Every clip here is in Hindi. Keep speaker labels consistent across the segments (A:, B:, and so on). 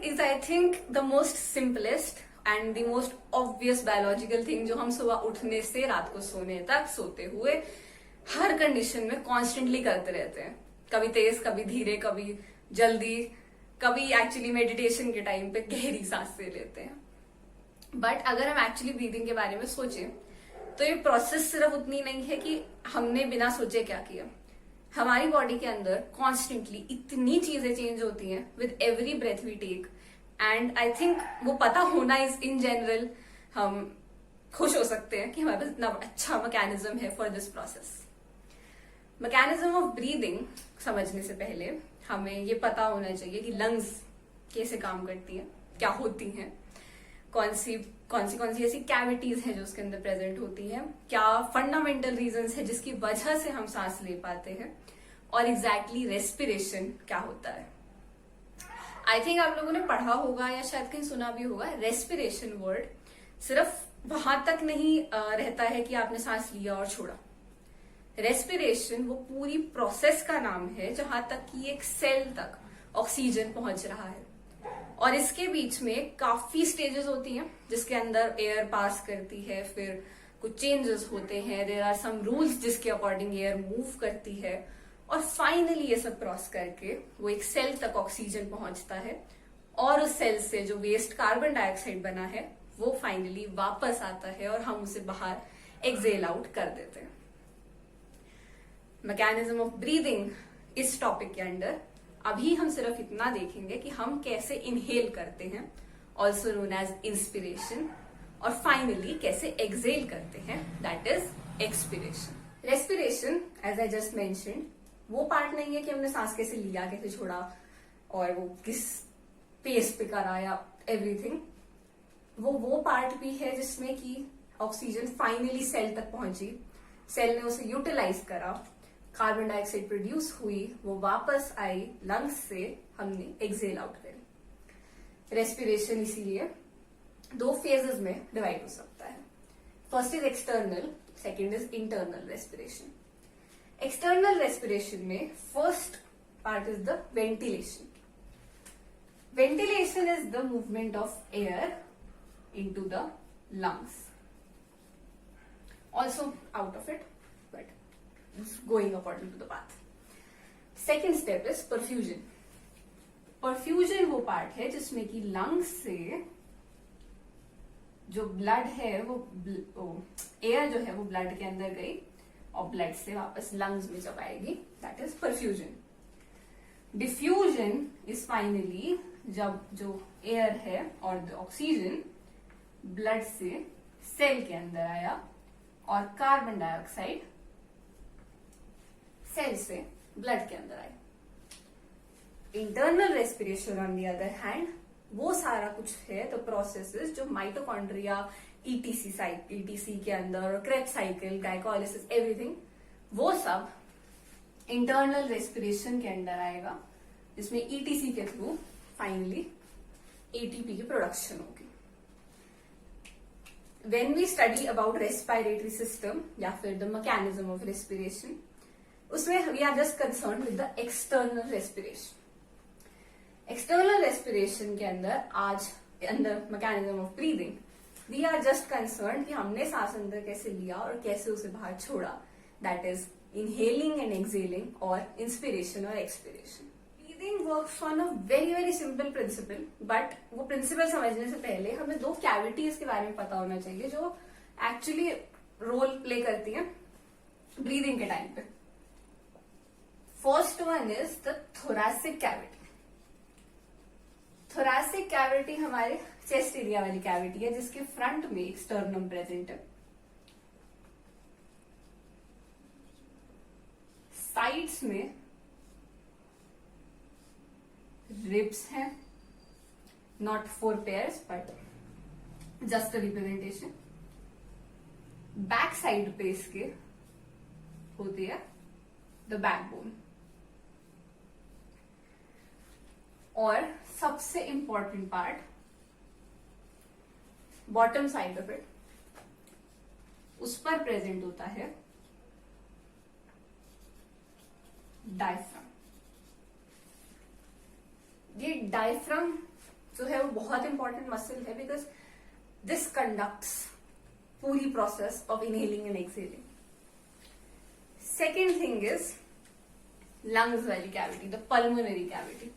A: is, I think, the most simplest and the most obvious biological thing जो हम सुबह उठने से रात को सोने तक सोते हुए हर कंडीशन में कॉन्स्टेंटली करते रहते हैं. कभी तेज, कभी धीरे, कभी जल्दी, कभी एक्चुअली मेडिटेशन के टाइम पे गहरी सांस ले लेते हैं. बट अगर हम एक्चुअली ब्रीदिंग के बारे में सोचें तो ये प्रोसेस सिर्फ उतनी नहीं है कि हमने बिना सोचे क्या किया. हमारी बॉडी के अंदर कॉन्स्टेंटली इतनी चीजें चेंज होती हैं with every breath we take. And I think वो पता होना इज इन जनरल हम खुश हो सकते हैं कि हमारे पास इतना अच्छा मैकेनिज्म है for this process. Mechanism of breathing समझने से पहले हमें ये पता होना चाहिए कि लंग्स कैसे काम करती हैं, क्या होती हैं, कौन सी ऐसी कैविटीज हैं जो उसके अंदर प्रेजेंट होती हैं, क्या फंडामेंटल रीजंस है जिसकी वजह से हम सांस ले पाते हैं, और एग्जैक्टली रेस्पिरेशन क्या होता है. आई थिंक आप लोगों ने पढ़ा होगा या शायद कहीं सुना भी होगा. रेस्पिरेशन वर्ड सिर्फ वहां तक नहीं रहता है कि आपने सांस लिया और छोड़ा. रेस्पिरेशन वो पूरी प्रोसेस का नाम है जहां तक कि एक सेल तक ऑक्सीजन पहुंच रहा है, और इसके बीच में काफी स्टेजेस होती हैं जिसके अंदर एयर पास करती है, फिर कुछ चेंजेस होते हैं, देयर आर सम रूल्स जिसके अकॉर्डिंग एयर मूव करती है, और फाइनली ये सब क्रॉस करके वो एक सेल तक ऑक्सीजन पहुंचता है, और उस सेल से जो वेस्ट कार्बन डाइऑक्साइड बना है वो फाइनली वापस आता है और हम उसे बाहर एक्सेल आउट कर देते हैं. मैकेनिज्म ऑफ ब्रीदिंग इस टॉपिक के अंडर अभी हम सिर्फ इतना देखेंगे कि हम कैसे इनहेल करते हैं, ऑल्सो नोन एज इंस्पिरेशन, और फाइनली कैसे एक्सेल करते हैं, that is expiration. Respiration as I just mentioned वो पार्ट नहीं है कि हमने सांस कैसे लिया, कैसे छोड़ा, और वो किस पेस पे करा या एवरीथिंग. वो पार्ट भी है जिसमें कि ऑक्सीजन फाइनली सेल तक पहुंची, सेल ने उसे यूटिलाइज करा, कार्बन डाइऑक्साइड प्रोड्यूस हुई, वो वापस आई लंग्स से, हमने एक्सेल आउट करी. रेस्पिरेशन इसीलिए दो फेजेस में डिवाइड हो सकता है. First is external, second is internal respiration. External respiration में first part is the ventilation. Ventilation is the movement of air into the lungs, also out of it, going according to the path. Second step is perfusion. Perfusion वो पार्ट है जिसमें कि लंग्स से जो ब्लड है वो एयर जो है वो ब्लड के अंदर गई और ब्लड से वापस लंग्स में जब आएगी, that is perfusion. Diffusion is finally जब जो एयर है और ऑक्सीजन ब्लड से सेल के अंदर आया और कार्बन डाइऑक्साइड सेल से ब्लड के अंदर आए. Internal respiration on the other hand वो सारा कुछ है तो प्रोसेसेस जो माइटोकॉन्ड्रिया, ईटीसी के अंदर, और क्रेब्स साइकिल, ग्लाइकोलाइसिस, एवरीथिंग, वो सब इंटरनल रेस्पिरेशन के अंदर आएगा, जिसमें ईटीसी के थ्रू फाइनली एटीपी की प्रोडक्शन होगी. When we study about respiratory system या फिर द मैकेनिज्म ऑफ रेस्पिरेशन, उसमें we are just concern with the external respiration. External respiration के अंदर mechanism of breathing we are just concern कि हमने सांस अंदर कैसे लिया और कैसे उसे बाहर छोड़ा, that is inhaling and excelling, और इंस्पिरेशन और expiration. Breathing works on a very very simple principal, but वो प्रिंसिपल समझने से पहले हमें दो कैविटीज के बारे में पता होना चाहिए जो एक्चुअली रोल प्ले करती हैं ब्रीदिंग के टाइम पे. First one is the thoracic cavity. Thoracic cavity हमारे चेस्ट एरिया वाली कैविटी है जिसके फ्रंट में एक स्टर्नम प्रेजेंट है. साइड्स में रिब्स हैं, not 4 pairs but just a representation. Back side पे इसके होती है द बैकबोन, और सबसे important part bottom side of it, उस पर प्रेजेंट होता है डायफ्राम. ये डायफ्राम जो है वो बहुत इंपॉर्टेंट मसल है, बिकॉज दिस कंडक्ट्स पूरी process of inhaling and exhaling. Second thing is lungs वाली cavity, the pulmonary cavity.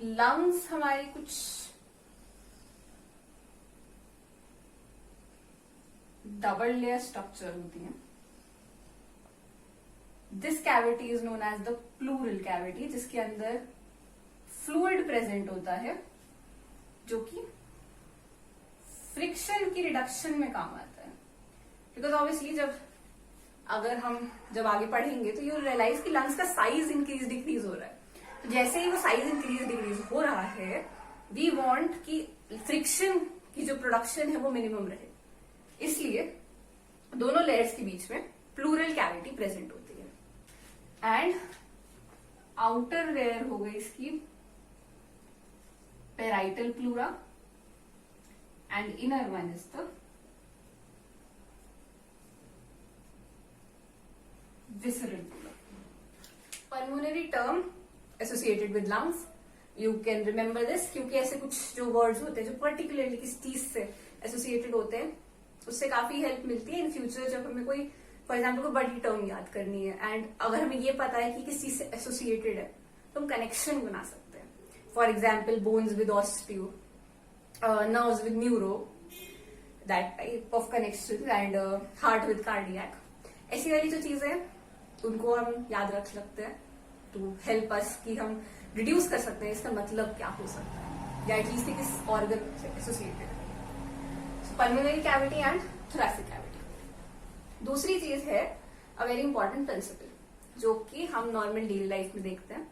A: Lungs हमारी कुछ डबल लेयर स्ट्रक्चर होती है. This cavity is known as the pleural cavity, जिसके अंदर फ्लूइड प्रेजेंट होता है जो कि फ्रिक्शन की रिडक्शन में काम आता है. बिकॉज ऑब्वियसली जब आगे पढ़ेंगे तो यू रियलाइज कि लंग्स का साइज इंक्रीज डिक्रीज हो रहा है. तो जैसे ही वो साइज इंक्रीज डिक्रीज हो रहा है, वी वांट कि फ्रिक्शन की जो प्रोडक्शन है वो मिनिमम रहे. इसलिए दोनों लेयर्स के बीच में प्लूरल कैविटी प्रेजेंट होती है. एंड आउटर लेयर हो गई इसकी parietal pleura and inner one is the visceral pleura. Pulmonary term associated with lungs, you can remember this, क्योंकि ऐसे कुछ जो वर्ड्स होते हैं जो पर्टिकुलरली किस चीज से एसोसिएटेड होते हैं, उससे काफी हेल्प मिलती है इन फ्यूचर जब हमें कोई फॉर एग्जाम्पल कोई बड़ी टर्म याद करनी है. एंड अगर हमें ये पता है कि किस चीज से एसोसिएटेड है तो हम कनेक्शन बना सकते हैं. For example bones with osteo, nerves with neuro, that type of connection, and heart with cardiac. ऐसी वाली जो चीजें हैं उनको हम याद रख सकते हैं टू हेल्प अस कि हम रिड्यूस कर सकते हैं इसका मतलब क्या हो सकता है, या एटलीस्ट किस ऑर्गन से एसोसिएटेड है. Pulmonary cavity and thoracic cavity. दूसरी चीज है अ वेरी इंपॉर्टेंट प्रिंसिपल जो कि हम नॉर्मल डेली लाइफ में देखते हैं.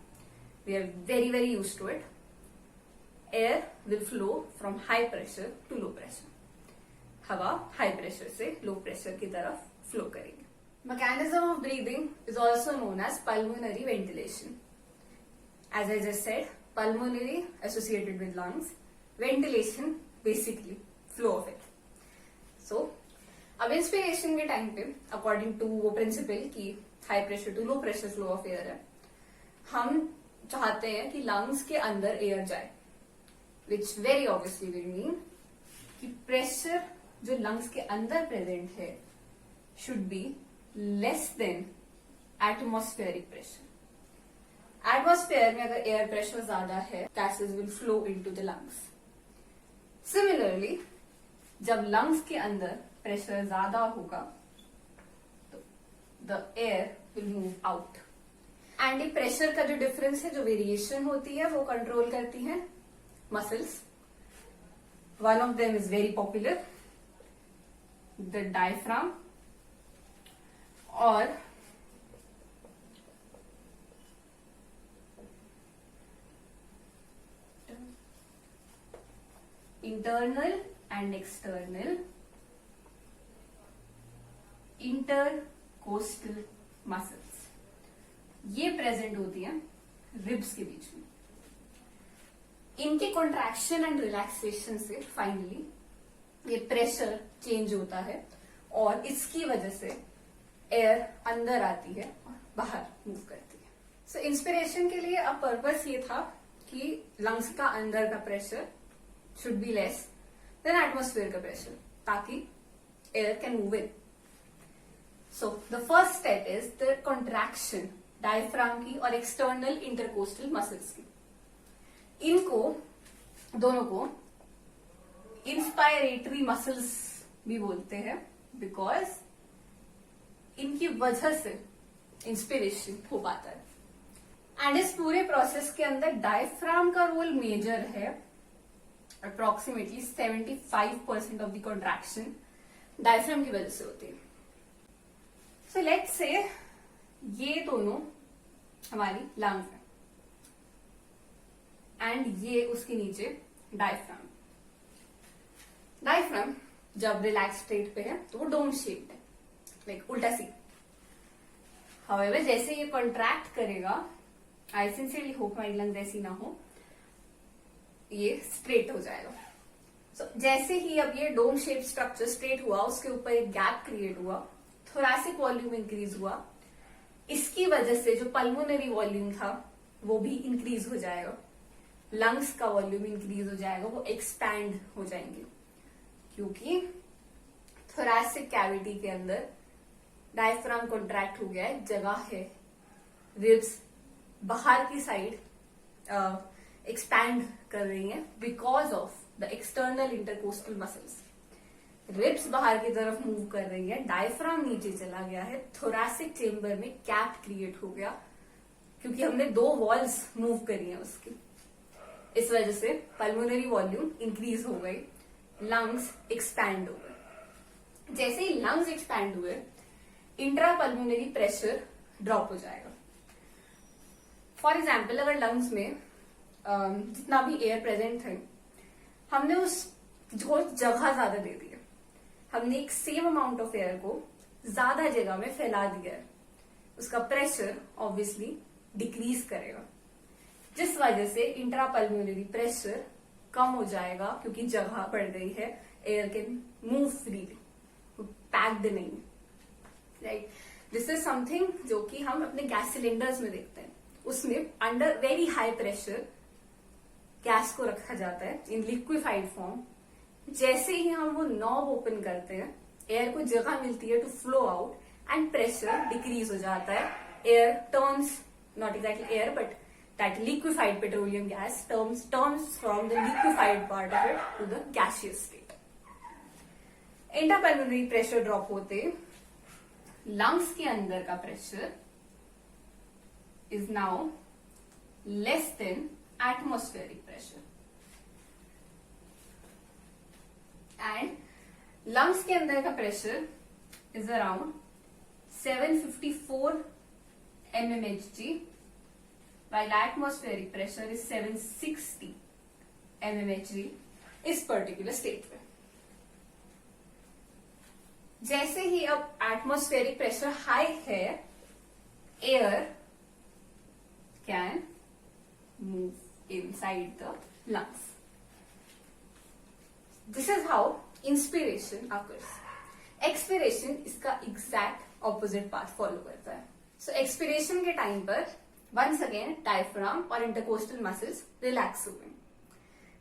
A: We are very very used to it. Air will flow from high pressure to low pressure. हवा हाई प्रेशर से लो प्रेशर की तरफ फ्लो करेगी. Mechanism of breathing is also known as pulmonary ventilation. As I just said, pulmonary associated with lungs, ventilation basically flow of it. So, अब इंस्पिरेशन के टाइम पे अकॉर्डिंग टू वो प्रिंसिपल कि high pressure to low pressure flow of air है, हम चाहते हैं कि लंग्स के अंदर एयर जाए, which very obviously will mean कि प्रेशर जो लंग्स के अंदर प्रेजेंट है should be less than atmospheric pressure. Atmosphere में अगर एयर प्रेशर ज्यादा है, gases will flow into the lungs. Similarly जब लंग्स के अंदर प्रेशर ज्यादा होगा तो the air will move out. And ये प्रेशर का जो डिफरेंस है, जो वेरिएशन होती है, वो कंट्रोल करती है muscles. One of them is very popular, the diaphragm और internal and external intercostal muscles. ये प्रेजेंट होती है रिब्स के बीच में. इनके कॉन्ट्रैक्शन एंड रिलैक्सेशन से फाइनली ये प्रेशर चेंज होता है और इसकी वजह से एयर अंदर आती है और बाहर मूव करती है. सो इंस्पिरेशन के लिए अब पर्पस ये था कि लंग्स का अंदर का pressure should be less than atmosphere का प्रेशर, ताकि air can move in. So the first step is the contraction diaphragm की और एक्सटर्नल इंटरकोस्टल मसल्स की. इनको दोनों को इंस्पायरेटरी मसल्स भी बोलते हैं, बिकॉज इनकी वजह से इंस्पिरेशन हो पाता है. एंड इस पूरे प्रोसेस के अंदर डायफ्राम का रोल मेजर है. Approximately 75% of the contraction diaphragm की वजह से होती है. सो लेट्स से ये दोनों हमारी लंग्स है एंड ये उसके नीचे डायफ्राम. डायफ्राम जब रिलैक्स स्टेट पे है तो वो डोम शेप्ड है, लाइक उल्टा सी. हाउएवर जैसे ये कॉन्ट्रैक्ट करेगा, आई सिंसियरली होप हमारी लंग्स ऐसी ना हो, ये स्ट्रेट हो जाएगा. सो जैसे ही अब ये डोम शेप स्ट्रक्चर स्ट्रेट हुआ, उसके ऊपर एक गैप क्रिएट हुआ, थोरैसिक वॉल्यूम इंक्रीज हुआ, इसकी वजह से जो पल्मोनरी वॉल्यूम था वो भी इंक्रीज हो जाएगा, लंग्स का वॉल्यूम इंक्रीज हो जाएगा, वो एक्सपैंड हो जाएंगे, क्योंकि थोरैसिक कैविटी के अंदर डायफ्राम कॉन्ट्रैक्ट हो गया है, जगह है, रिब्स बाहर की साइड एक्सपैंड कर रही हैं because of the external intercostal muscles. Ribs बाहर की तरफ मूव कर रही है, डायफ्राम नीचे चला गया है, थोरैसिक चेम्बर में कैप क्रिएट हो गया क्योंकि हमने 2 वॉल्स मूव करी हैं उसकी। इस वजह से पल्मोनरी वॉल्यूम इंक्रीज हो गई, लंग्स एक्सपैंड हो गए। जैसे ही लंग्स एक्सपैंड हुए, इंट्रा पल्मोनरी प्रेशर ड्रॉप हो जाएगा। फॉर एग्जाम्पल, अगर लंग्स में जितना भी एयर प्रेजेंट है, हमने उस जो जगह ज्यादा दे दी है, हमने एक सेम अमाउंट ऑफ एयर को ज्यादा जगह में फैला दिया है, उसका प्रेशर ऑब्वियसली डिक्रीज करेगा, जिस वजह से इंट्रा पल्मोनरी प्रेशर कम हो जाएगा क्योंकि जगह बढ़ गई है, air can move freely, packed नहीं है, राइट। दिस इज समथिंग जो कि हम अपने गैस सिलेंडर्स में देखते हैं, उसमें under very high pressure gas को रखा जाता है इन लिक्विफाइड फॉर्म। जैसे ही हम वो नॉब ओपन करते हैं, एयर को जगह मिलती है to flow out and pressure decrease हो जाता है, air turns, not exactly air but that liquefied petroleum gas turns from the liquefied part of it to the gaseous state. Intrapulmonary pressure drop होते लंग्स के अंदर का pressure is now less than atmospheric pressure, and lungs के अंदर का pressure is around 754 mmHg, while atmospheric pressure is 760 mmHg इस पर्टिकुलर स्टेट में। जैसे ही अब एटमॉस्फेरिक प्रेशर हाई है, air can move inside the lungs. This is how inspiration occurs. Expiration इसका exact opposite path follow करता है. So expiration के टाइम पर once again diaphragm और intercostal muscles relax हुए,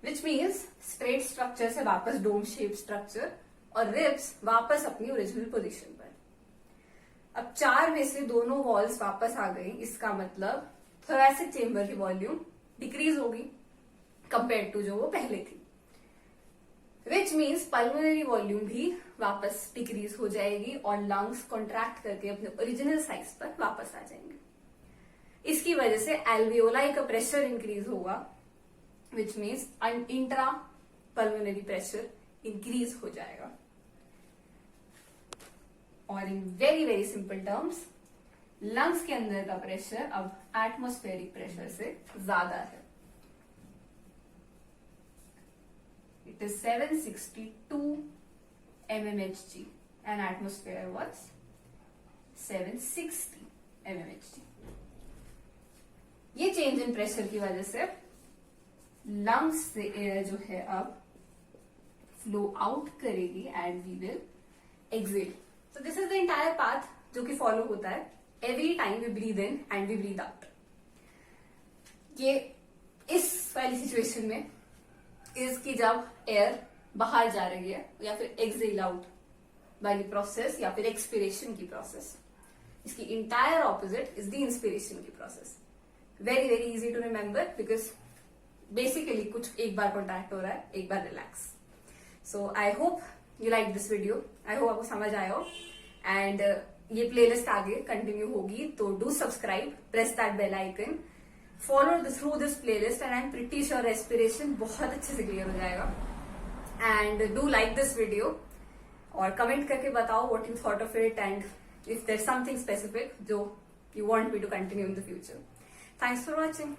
A: which means straight structure से वापस dome shaped structure और ribs वापस अपनी original position पर। अब 4 में से दोनों walls वापस आ गई, इसका मतलब थोरैसिक चेम्बर की वॉल्यूम डिक्रीज होगी कंपेयर टू जो वो पहले थी, विच मीन्स पल्मोनरी वॉल्यूम भी वापस डिक्रीज हो जाएगी और लंग्स कॉन्ट्रैक्ट करके अपने ओरिजिनल साइज पर वापस आ जाएंगे। इसकी वजह से एल्वियोलाई का प्रेशर इंक्रीज होगा, which means intra pulmonary pressure increase हो जाएगा। और in very very simple terms, lungs के अंदर का प्रेशर अब एटमॉस्फेरिक प्रेशर से ज्यादा है। It is 762 mmHg and atmosphere was 760 mmHg। ये चेंज इन प्रेशर की वजह से लंग्स से एयर जो है अब फ्लो आउट करेगी and we will exhale. So this is the entire path जो कि फॉलो होता है every time we breathe in and we breathe out. ये इस वाली सिचुएशन में इज कि जब एयर बाहर जा रही है या फिर एक्सेल आउट वाली प्रोसेस या फिर एक्सपिरेशन की प्रोसेस, इसकी entire opposite is the inspiration की process. Very very easy to remember because basically कुछ एक बार कॉन्टैक्ट हो रहा है, एक बार relax. So I hope you like this video, I hope आपको समझ आया हो एंड ये प्लेलिस्ट आगे कंटिन्यू होगी, तो do subscribe, press that bell icon, follow through this playlist and I am pretty sure respiration बहुत अच्छे से क्लियर हो जाएगा। And do like this video और कमेंट करके बताओ what you thought of it and if there something specific जो you want me to continue in the future. Thanks for watching.